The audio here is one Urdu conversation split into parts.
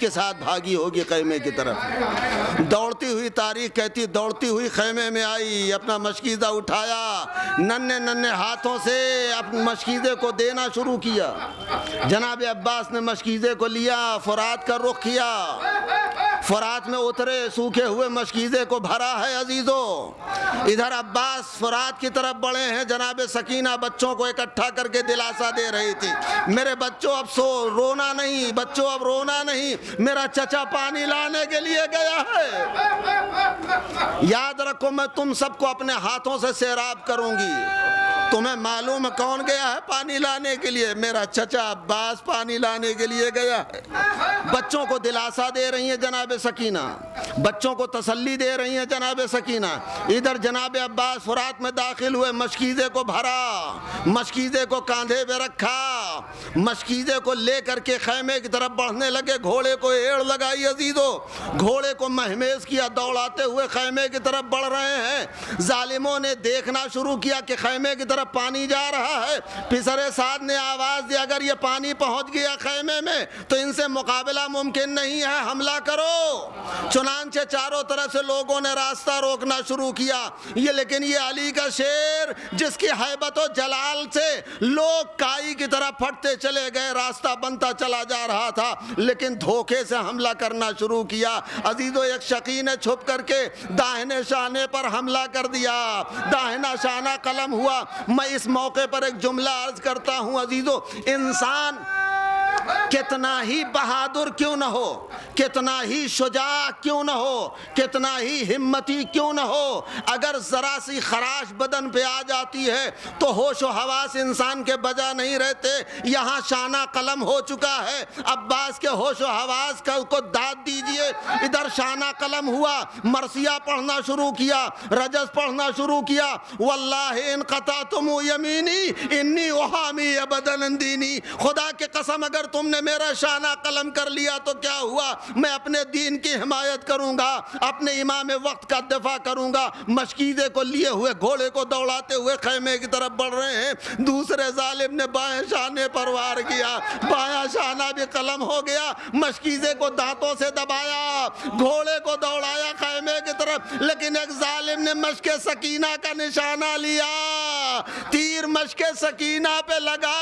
کے ساتھ بھاگی ہوگی خیمے کی طرف۔ دوڑتی ہوئی تاریخ کہتی دوڑتی ہوئی خیمے میں آئی، اپنا مشکیزہ اٹھایا، ننھے ننھے ہاتھوں سے اپنے مشکیزے کو دینا شروع کیا۔ جناب عباس نے مشکیزے کو لیا، فرات کا رخ کیا، فرات میں اترے، سوکھے ہوئے مشکیزے کو بھرا ہے عزیزو۔ ادھر عباس فرات کی طرف بڑھے ہیں، جناب سکینہ بچوں کو اکٹھا کر کے دلاسا دے رہی تھی، میرے بچوں اب رونا نہیں، بچوں اب رونا نہیں، میرا چچا پانی لانے کے لیے گیا ہے۔ یاد رکھو میں تم سب کو اپنے ہاتھوں سے سیراب کروں گی۔ تمہیں معلوم ہے کون گیا ہے پانی لانے کے لیے؟ میرا چچا عباس پانی لانے کے لیے گیا ہے۔ بچوں کو دلاسا دے رہی ہیں جناب سکینہ، بچوں کو تسلی دے رہی ہیں جناب سکینہ۔ ادھر جناب عباس فرات میں داخل ہوئے، مشکیزے کو بھرا، مشکیزے کو کاندھے پہ رکھا، مشکیزے کو لے کر کے خیمے کی طرف بڑھنے لگے۔ گھوڑے کو ایڑ لگائی عزیزو، گھوڑے کو مہمیز کیا، دوڑاتے ہوئے خیمے کی طرف بڑھ رہے ہیں۔ ظالموں نے دیکھنا شروع کیا کہ خیمے کی طرف پانی جا رہا ہے۔ پسر سعد نے آواز دی اگر یہ پانی پہنچ گیا خیمے میں تو ان سے مقابلہ ممکن نہیں ہے، حملہ کرو۔ چنانچہ چاروں طرف سے لوگوں نے راستہ روکنا شروع کیا۔ لیکن یہ علی کا شیر جس کی ہیبت و جلال سے لوگ کائی کی طرح پھٹتے چلے گئے، راستہ بنتا چلا جا رہا تھا، لیکن دھوکے سے حملہ کرنا شروع کیا۔ عزیزو ایک شقی نے چھپ کر کے داہنے شانے پر حملہ کر دیا، داہنا شانہ قلم ہوا۔ میں اس موقع پر ایک جملہ عرض کرتا ہوں عزیزو، انسان کتنا ہی بہادر کیوں نہ ہو، کتنا ہی شجاع کیوں نہ ہو، کتنا ہی ہمتی کیوں نہ ہو، اگر ذرا سی خراش بدن پہ آ جاتی ہے تو ہوش و حواس انسان کے بجا نہیں رہتے۔ یہاں شانہ قلم ہو چکا ہے، عباس کے ہوش و حواس کو داد دیجئے۔ ادھر شانہ قلم ہوا، مرثیہ پڑھنا شروع کیا، رجز پڑھنا شروع کیا۔ واللہ ان قطعتم یمینی انی احامی ابدا دینی، خدا کے قسم اگر تم نے میرا شانہ قلم کر لیا تو کیا ہوا، میں اپنے دین کی حمایت کروں گا، اپنے امام وقت کا دفاع کروں گا۔ مشکیزے کو لیے ہوئے گھوڑے کو دوڑاتے ہوئے خیمے کی طرف بڑھ رہے ہیں۔ دوسرے ظالم نے بائیں شانے پر وار کیا، بایاں شانہ بھی قلم ہو گیا، مشکیزے کو دانتوں سے دبایا، گھوڑے کو دوڑایا خیمے کی طرف، لیکن ایک ظالم نے مشک سکینہ کا نشانہ لیا، تیر مشک سکینہ پہ لگا،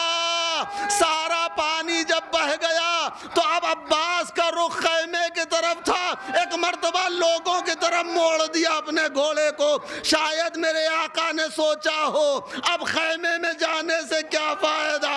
سارا پانی جب بہ گیا تو اب عباس کا رخ خیمے کی طرف تھا۔ ایک مرتبہ لوگوں کی طرف موڑ دیا اپنے گھوڑے کو۔ شاید میرے آقا نے سوچا ہو اب خیمے میں جانے سے کیا فائدہ،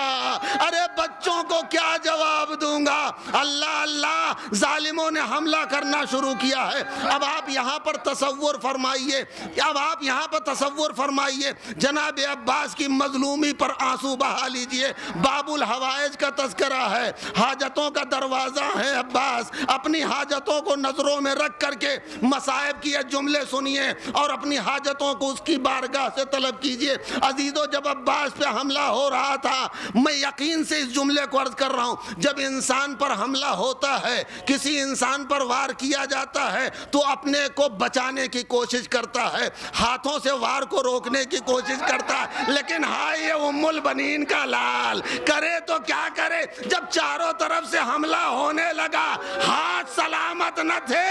ارے بچوں کو کیا جواب دوں گا۔ اللہ اللہ، ظالموں نے حملہ کرنا شروع کیا ہے۔ اب آپ یہاں پر تصور فرمائیے، اب آپ یہاں پر تصور فرمائیے، جناب عباس کی مظلومی پر آنسو بہا لیجئے۔ باب الحوائج کا تذکرہ ہے، حاجتوں کا دروازہ ہے عباس۔ اپنی حاجتوں کو نظروں میں رکھ کر کے مصائب کی جملے سنیے اور اپنی حاجتوں کو اس کی بارگاہ سے طلب کیجئے۔ عزیزو جب عباس پہ حملہ ہو رہا تھا، میں یقین سے اس جملے کو عرض کر رہا ہوں، جب انسان پر حملہ ہوتا ہے، کسی انسان پر وار کیا جاتا ہے تو اپنے کو بچانے کی کوشش کرتا ہے، ہاتھوں سے وار کو روکنے کی کوشش کرتا ہے، لیکن ہائے ام البنین کا لال کرے تو کیا کرے۔ جب چاروں طرف سے حملہ ہونے لگا، ہاتھ سلامت نہ تھے۔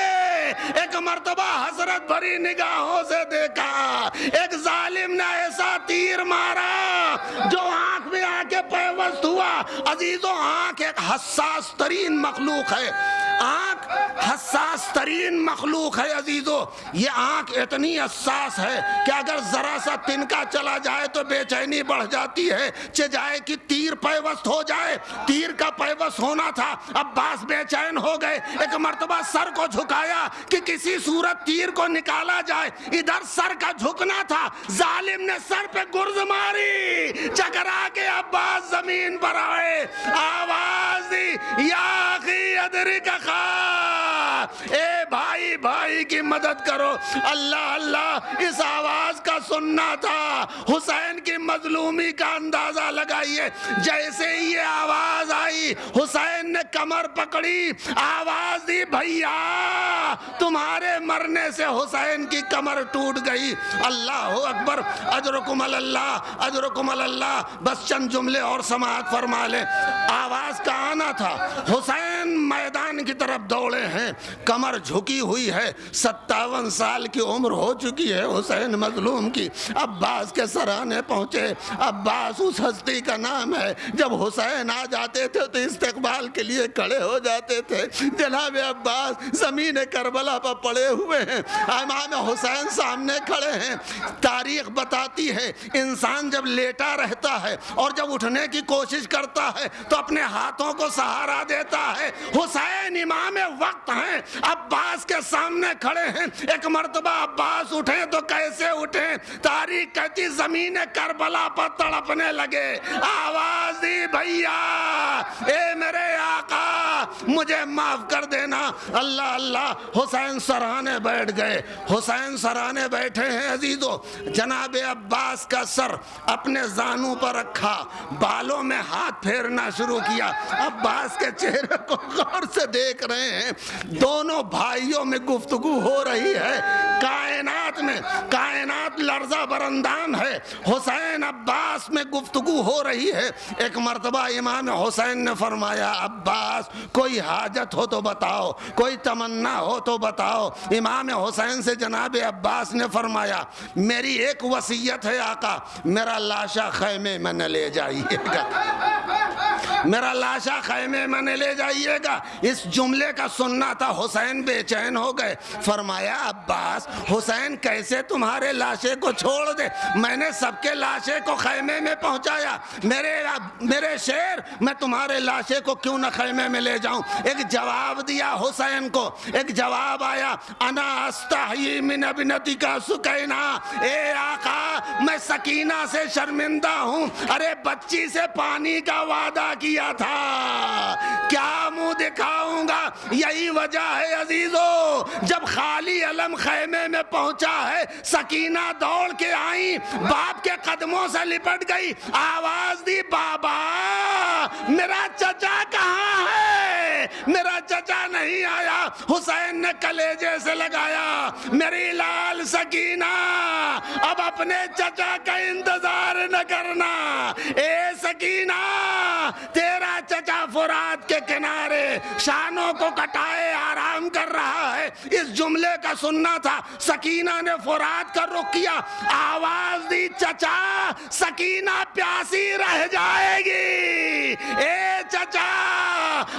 ایک مرتبہ حسرت بھری نگاہوں سے دیکھا، ایک ظالم نے ایسا تیر مارا جو آنکھ میں آ کے پیوست ہوا۔ عزیزو آنکھ ایک حساس ترین مخلوق ہے، آنکھ حساس ترین مخلوق ہے عزیزو۔ یہ آنکھ اتنی حساس ہے کہ اگر ذرا سا تنکا چلا جائے تو بے چینی بڑھ جاتی ہے، جائے کہ تیر پیوست ہو جائے۔ تیر کا پیوست ہونا تھا، عباس بے چین ہو گئے۔ ایک مرتبہ سر کو جھکایا کہ کسی صورت تیر کو نکالا جائے، ادھر سر کا جھکنا تھا، ظالم نے سر پہ گرز ماری، چکرا کے عباس زمین پر آئے، آواز دی یا اخی ادرک خا، اے بھائی بھائی کی مدد کرو. اللہ اللہ اس آواز کا سننا تھا. حسین کی مظلومی کا اندازہ لگائیے. جیسے ہی یہ آواز آئی حسین نے کمر پکڑی, آواز دی بھیا تمہارے مرنے سے حسین کی کمر ٹوٹ گئی. اللہ اکبر. اجرکم اللہ اجرکم اللہ. بس چند جملے اور سماعت فرما لیں. آواز کا آنا تھا. حسین میدان کی طرف دوڑے ہیں, کمر جھکی ہوئی ہے, 57 سال کی عمر ہو چکی ہے حسین مظلوم کی. عباس کے سرانے پہنچے. عباس اس ہستی کا نام ہے, جب حسین آ جاتے تھے تو استقبال کے لیے کھڑے ہو جاتے تھے. جناب عباس زمین کربلا پر پڑے ہوئے ہیں, امام حسین سامنے کھڑے ہیں. تاریخ بتاتی ہے انسان جب لیٹا رہتا ہے اور جب اٹھنے کی کوشش کرتا ہے تو اپنے ہاتھوں کو سہارا دیتا ہے. حسین امام وقت ہیں, عباس کے سامنے کھڑے ہیں. ایک مرتبہ عباس اٹھیں تو کیسے اٹھیں؟ تاریخ کہتی زمین کربلا پر تڑپنے لگے. آواز دی بھیا اے میرے آقا مجھے معاف کر دینا. اللہ اللہ. حسین سرانے بیٹھ گئے. حسین سرانے بیٹھے ہیں عزیزو. جناب عباس کا سر اپنے زانوں پر رکھا, بالوں میں ہاتھ پھیرنا شروع کیا. عباس کے چہرے کو غور سے دیکھ رہے ہیں. دونوں بھائیوں میں گفتگو ہو رہی ہے. کائنات میں کائنات لرزہ برندان ہے. حسین عباس میں گفتگو ہو رہی ہے. ایک مرتبہ امام حسین نے فرمایا عباس کوئی حاجت ہو تو بتاؤ, کوئی تمنا ہو تو بتاؤ. امام حسین سے جناب عباس نے فرمایا میری ایک وصیت ہے آقا, میرا لاشا خیمے میں نہ لے جائیے گا, میرا لاشا خیمے میں نہ لے جائیے گا. اس جملے کا سننا تھا. حسین بے چین ہو گئے. فرمایا عباس حسین کیسے تمہارے لاشے کو چھوڑ دے, میں نے سب کے لاشے کو خیمے میں پہنچایا. میرے شیر میں تمہارے لاشے کو کیوں نہ خیمے میں لے جاؤں. ایک جواب دیا حسین کو, ایک جواب آیا انا استحیی من ابنتک سکینہ. اے آقا میں سکینہ سے شرمندہ ہوں. ارے بچی سے پانی کا وعدہ کیا تھا, کیا منہ دکھاؤں گا. یہی وجہ ہے عزیزو جب خالی علم خیمے میں پہنچا ہے سکینہ دوڑ کے آئیں, باپ کے قدموں سے لپٹ گئی. آواز دی بابا میرا چچا کہاں ہے, میرا چچا نہیں آیا. حسین نے کلیجے سے لگایا میری لال سکینہ اب اپنے چچا کا انتظار نہ کرنا. اے سکینہ تیرا چچا فرات کے کنارے شانوں کو کٹائے آرام کر رہا ہے. اس جملے کا سننا تھا. سکینہ نے فرات کا رخ کیا. آواز دی چچا سکینہ پیاسی رہ جائے گی. اے چچا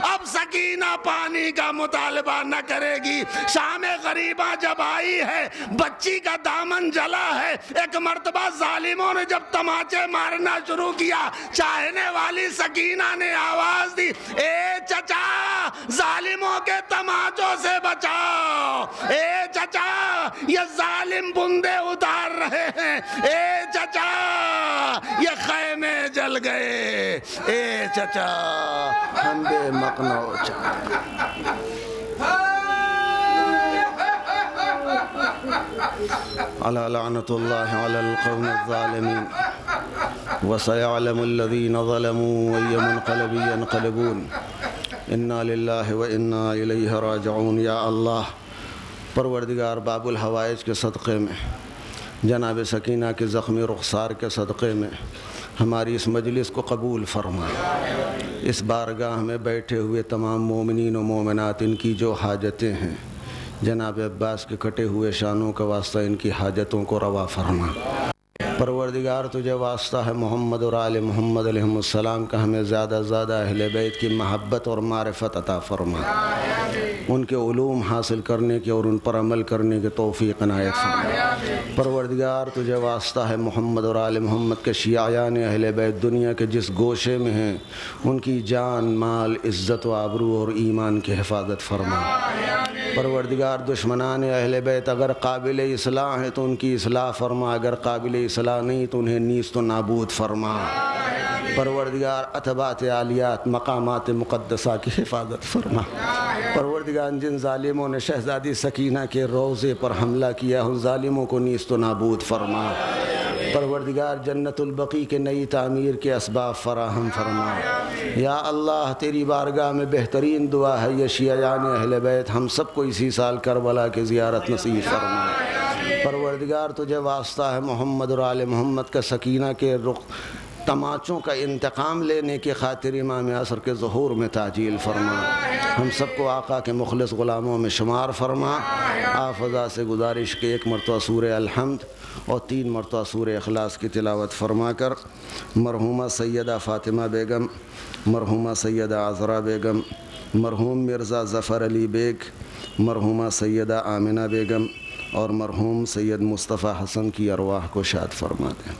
اب سکینہ پانی کا مطالبہ نہ کرے گی. شام غریبہ جب آئی ہے بچی کا دامن جلا ہے. ایک مرتبہ ظالموں نے جب تماچے مارنا شروع کیا چاہنے والی سکینہ نے آواز دی اے چچا ظالموں کے تماچوں سے بچاؤ. اے چچا یہ ظالم بندے اتار رہے ہیں. اے چچا یہ خیمے جل گئے. اے چچا ہم بے مقنوع. علی لعنت اللہ علی القوم الظالمین وسيعلم الذين ظلموا أي منقلب ينقلبون. انا للہ و انا الیہ راجعون. یا اللہ پروردگار باب الحوائج کے صدقے میں, جناب سکینہ کے زخمی رخسار کے صدقے میں ہماری اس مجلس کو قبول فرما. اس بارگاہ میں بیٹھے ہوئے تمام مومنین و مومنات ان کی جو حاجتیں ہیں جناب عباس کے کٹے ہوئے شانوں کا واسطہ ان کی حاجتوں کو روا فرما. پروردگار تجھے واسطہ ہے محمد اور آل محمد علیہ السلام کا, ہمیں زیادہ زیادہ اہل بیت کی محبت اور معرفت عطا فرما. ان کے علوم حاصل کرنے کی اور ان پر عمل کرنے کی توفیق عنایت فرما. پروردگار تجھے واسطہ ہے محمد اور آل محمد کے شیعیان اہل بیت دنیا کے جس گوشے میں ہیں ان کی جان مال عزت و آبرو اور ایمان کی حفاظت فرما. پروردگار دشمنان اہل بیت اگر قابل اصلاح ہیں تو ان کی اصلاح فرما, اگر قابل اصلاح نہیں تو انہیں نیست و نابود فرما. پروردگار اتباعت عالیات مقامات مقدسہ کی حفاظت فرما۔ پروردگار جن ظالموں نے شہزادی سکینہ کے روضے پر حملہ کیا ان ظالموں کو نیست و نابود فرما۔ پروردگار جنت البقیع کے نئی تعمیر کے اسباب فراہم فرما۔ یا اللہ تیری بارگاہ میں بہترین دعا ہے یہ شیعان اہل بیت ہم سب کو اسی سال کربلا کی زیارت نصیب فرما۔ پروردگار تجھے واسطہ ہے محمد اور آل محمد کا سکینہ کے رخ تماچوں کا انتقام لینے کی خاطر امام عصر کے ظہور میں تعجیل فرما۔ ہم سب کو آقا کے مخلص غلاموں میں شمار فرما۔ حافظہ سے گزارش کے 1 مرتبہ سورہ الحمد اور 3 مرتبہ سورہ اخلاص کی تلاوت فرما کر مرحومہ سیدہ فاطمہ بیگم، مرحومہ سیدہ عذرا بیگم، مرحوم مرزا ظفر علی بیگ، مرحومہ سیدہ آمنہ بیگم اور مرحوم سید مصطفیٰ حسن کی ارواح کو شاد فرما دیں۔